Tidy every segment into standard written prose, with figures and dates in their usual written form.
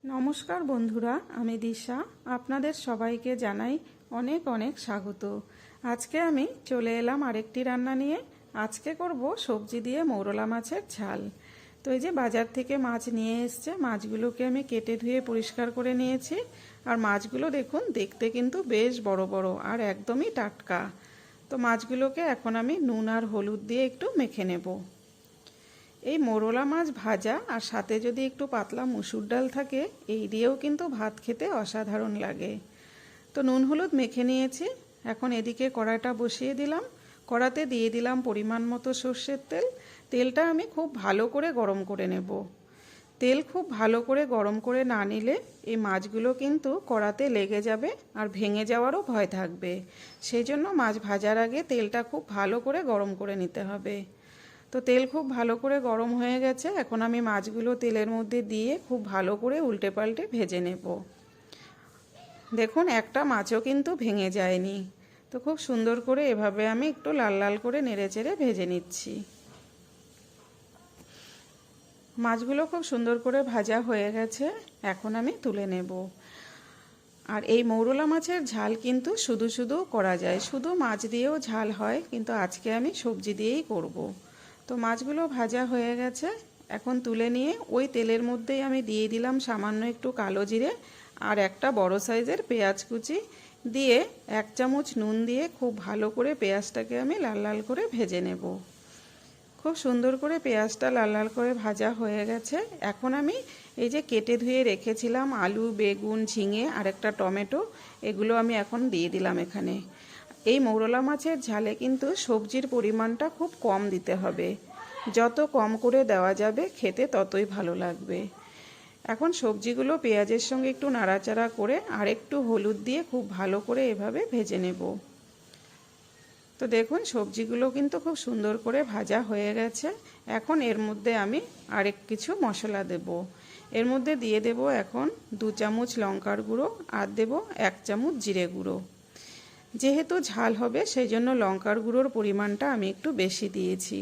নমস্কার বন্ধুরা, আমি দিশা। আপনাদের সবাইকে জানাই অনেক অনেক স্বাগত। আজকে আমি চলে এলাম আরেকটি রান্না নিয়ে। আজকে করব সবজি দিয়ে মৌরলা মাছের ঝাল। তো এই যে বাজার থেকে মাছ নিয়ে এসছে, মাছগুলোকে আমি কেটে ধুয়ে পরিষ্কার করে নিয়েছি। আর মাছগুলো দেখুন, দেখতে কিন্তু বেশ বড় বড় আর একদমই টাটকা। তো মাছগুলোকে এখন আমি নুন আর হলুদ দিয়ে একটু মেখে নেব। এই মৌরলা মাছ ভাজা আর সাথে যদি একটু পাতলা মুসুর ডাল থাকে, এই দিয়েও কিন্তু ভাত খেতে অসাধারণ লাগে। তো নুন হলুদ মেখে নিয়েছি। এখন এদিকে কড়াইটা বসিয়ে দিলাম। কড়াতে দিয়ে দিলাম পরিমাণ মতো সর্ষের তেল। তেলটা আমি খুব ভালো করে গরম করে নেব। তেল খুব ভালো করে গরম করে না নিলে এই মাছগুলো কিন্তু কড়াতে লেগে যাবে আর ভেঙে যাওয়ারও ভয় থাকবে। সেই জন্য মাছ ভাজার আগে তেলটা খুব ভালো করে গরম করে নিতে হবে। তো তেল খুব ভালো করে গরম হয়ে গেছে। এখন আমি মাছগুলো তেলের মধ্যে দিয়ে খুব ভালো করে উল্টে পাল্টে ভেজে নেব। দেখুন, একটা মাছও কিন্তু ভেঙে যায়নি। তো খুব সুন্দর করে এভাবে আমি একটু লাল লাল করে নেড়ে চেড়ে ভেজে নিচ্ছি। মাছগুলো খুব সুন্দর করে ভাজা হয়ে গেছে। এখন আমি তুলে নেব। আর এই মৌরলা মাছের ঝাল কিন্তু শুধু শুধু করা যায়, শুধু মাছ দিয়েও ঝাল হয়, কিন্তু আজকে আমি সবজি দিয়েই করব। তো মাছগুলো ভাজা হয়ে গেছে। এখন তুলে নিয়ে ওই তেলের মধ্যেই আমি দিয়ে দিলাম সামান্য একটু কালো জিরে আর একটা বড় সাইজের পেঁয়াজ কুচি দিয়ে 1 চামচ নুন দিয়ে খুব ভালো করে পেঁয়াজটাকে আমি লাল লাল করে ভেজে নেব। খুব সুন্দর করে পেঁয়াজটা লাল লাল করে ভাজা হয়ে গেছে। এখন আমি এই যে কেটে ধুয়ে রেখেছিলাম আলু, বেগুন, ঝিঙে আর একটা টমেটো, এগুলো আমি এখন দিয়ে দিলাম এখানে। এই মৌরলা মাছের ঝালে কিন্তু সবজির পরিমাণটা খুব কম দিতে হবে। যত কম করে দেওয়া যাবে খেতে ততই ভালো লাগবে। এখন সবজিগুলো পেঁয়াজের সঙ্গে একটু নাড়াচাড়া করে আর একটু হলুদ দিয়ে খুব ভালো করে এভাবে ভেজে নেব। তো দেখুন, সবজিগুলো কিন্তু খুব সুন্দর করে ভাজা হয়ে গেছে। এখন এর মধ্যে আমি আরেক কিছু মশলা দেব। এর মধ্যে দিয়ে দেব এখন 2 চামচ লঙ্কার গুঁড়ো আর দেব 1 চামচ জিরে গুঁড়ো। যেহেতু ঝাল হবে সেই জন্য লঙ্কার গুঁড়োর পরিমাণটা আমি একটু বেশি দিয়েছি।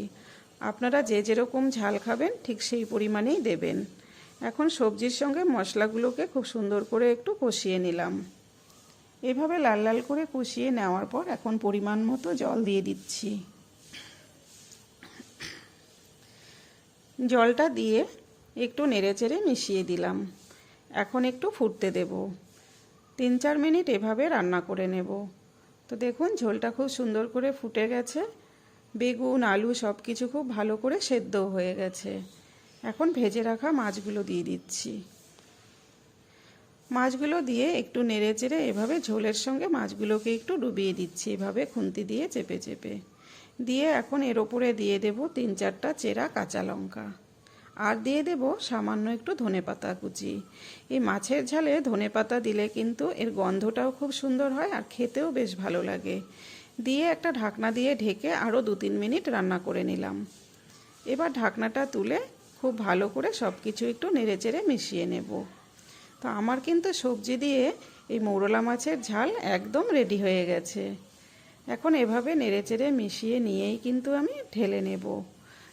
আপনারা যে যেরকম ঝাল খাবেন ঠিক সেই পরিমাণেই দেবেন। এখন সবজির সঙ্গে মশলাগুলোকে খুব সুন্দর করে একটু কষিয়ে নিলাম। এভাবে লাল লাল করে কষিয়ে নেওয়ার পর এখন পরিমাণ মতো জল দিয়ে দিচ্ছি। জলটা দিয়ে একটু নেড়েচেড়ে মিশিয়ে দিলাম। এখন একটু ফুটতে দেব। 3-4 মিনিট এভাবে রান্না করে নেব। তো দেখুন, ঝোলটা খুব সুন্দর করে ফুটে গেছে। বেগুন, আলু সব কিছু খুব ভালো করে সেদ্ধ হয়ে গেছে। এখন ভেজে রাখা মাছগুলো দিয়ে দিচ্ছি। মাছগুলো দিয়ে একটু নেড়ে চেড়ে এভাবে ঝোলের সঙ্গে মাছগুলোকে একটু ডুবিয়ে দিচ্ছি, এভাবে খুন্তি দিয়ে চেপে চেপে দিয়ে এখন এর ওপরে দিয়ে দেব 3-4টা চেরা কাঁচা লঙ্কা আর দিয়ে দেব সামান্য একটু ধনেপাতা কুচি। এই মাছের ঝালে ধনেপাতা দিলে কিন্তু এর গন্ধটাও খুব সুন্দর হয় আর খেতেও বেশ ভালো লাগে। দিয়ে একটা ঢাকনা দিয়ে ঢেকে আরও 2-3 মিনিট রান্না করে নিলাম। এবার ঢাকনাটা তুলে খুব ভালো করে সব কিছু একটু নেড়ে চেড়ে মিশিয়ে নেব। তো আমার কিন্তু সবজি দিয়ে এই মৌরলা মাছের ঝাল একদম রেডি হয়ে গেছে। এখন এভাবে নেড়েচেড়ে মিশিয়ে নিয়েই কিন্তু আমি ঢেলে নেব।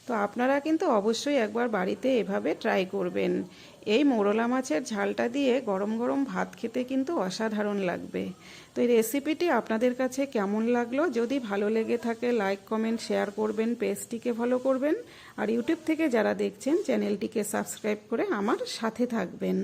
তো আপনারা কিন্তু অবশ্যই একবার বাড়িতে এভাবে ট্রাই করবেন। এই মৌরলা মাছের ঝালটা দিয়ে গরম গরম ভাত খেতে কিন্তু অসাধারণ লাগবে। তো এই রেসিপিটি আপনাদের কাছে কেমন লাগলো? যদি ভালো লেগে থাকে লাইক, কমেন্ট, শেয়ার করবেন, পেজটিকে ফলো করবেন আর ইউটিউব থেকে যারা দেখছেন চ্যানেলটিকে সাবস্ক্রাইব করে আমার সাথে থাকবেন।